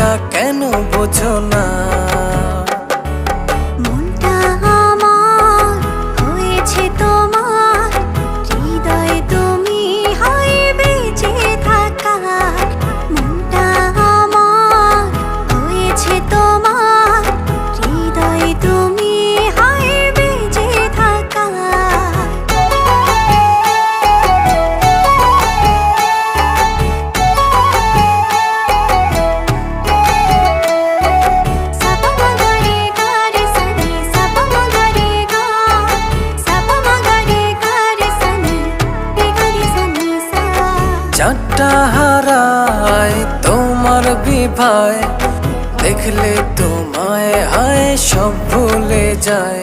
তা কেন বোঝো না? মনটা আমার হয়েছে তোমার, হৃদয়ে তুমি হয় বেঁচে থাকার। মনটা আমার হয়েছে তোমার, হৃদয়ে তুমি হয় বেঁচে থাকার। চারটা হারায় তোমার বিভায়, দেখলে তোমায় হায় সব ভুলে যায়।